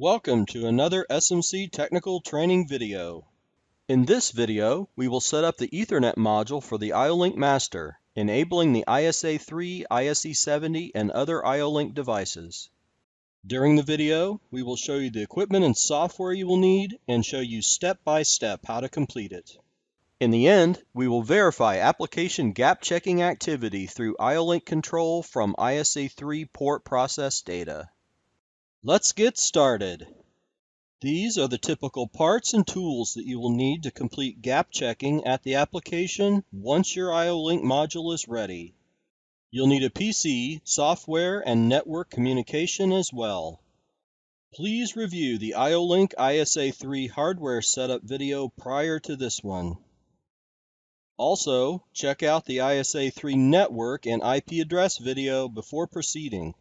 Welcome to another SMC technical training video. In this video, we will set up the EtherNet module for the IO-Link master, enabling the ISA3, ISE70, and other IO-Link devices. During the video, we will show you the equipment and software you will need and show you step-by-step how to complete it. In the end, we will verify application gap checking activity through IO-Link control from ISA3 port process data. Let's get started. These are the typical parts and tools that you will need to complete gap checking at the application once your IO-Link module is ready. You'll need a PC, software, and network communication as well. Please review the IO-Link ISA3 hardware setup video prior to this one. Also, check out the ISA3 network and IP address video before proceeding.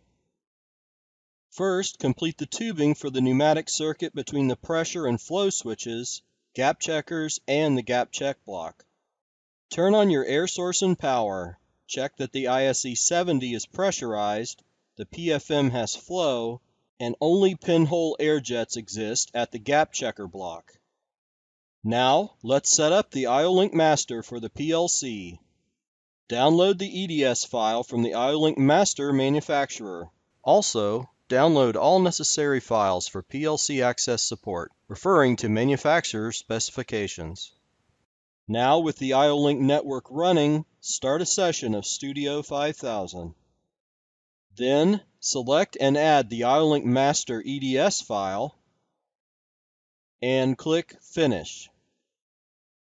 First, complete the tubing for the pneumatic circuit between the pressure and flow switches, gap checkers, and the gap check block. Turn on your air source and power. Check that the ISE70 is pressurized, the PFM has flow, and only pinhole air jets exist at the gap checker block. Now, let's set up the IO-Link master for the PLC. Download the EDS file from the IO-Link master manufacturer. Also, download all necessary files for PLC access support, referring to manufacturer's specifications. Now, with the IO-Link network running, start a session of Studio 5000. Then, select and add the IO-Link master EDS file, and click Finish.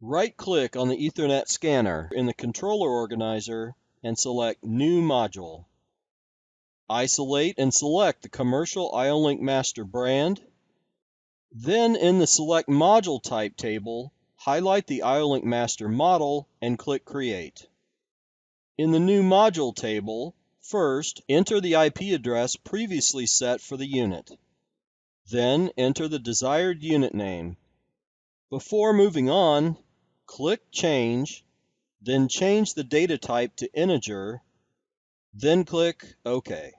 Right-click on the EtherNet scanner in the controller organizer and select New Module. Isolate and select the commercial IO-Link master brand. Then in the Select Module Type table, highlight the IO-Link master model and click Create. In the New Module table, first enter the IP address previously set for the unit. Then enter the desired unit name. Before moving on, click Change, then change the data type to integer, then click OK.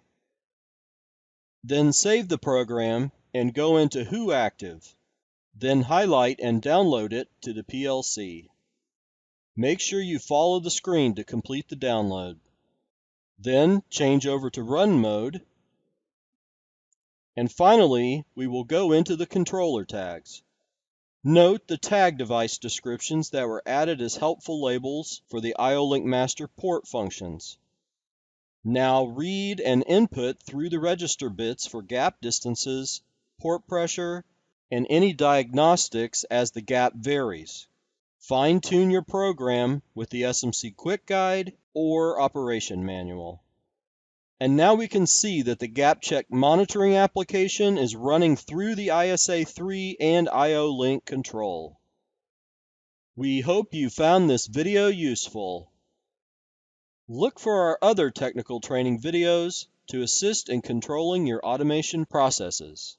Then save the program and go into Who Active. Then highlight and download it to the PLC. Make sure you follow the screen to complete the download. Then change over to Run mode. And finally, we will go into the controller tags. Note the tag device descriptions that were added as helpful labels for the IO-Link master port functions. Now read and input through the register bits for gap distances, port pressure, and any diagnostics as the gap varies. Fine-tune your program with the SMC Quick Guide or Operation Manual. And now we can see that the gap check monitoring application is running through the ISA3 and IO-Link control. We hope you found this video useful. Look for our other technical training videos to assist in controlling your automation processes.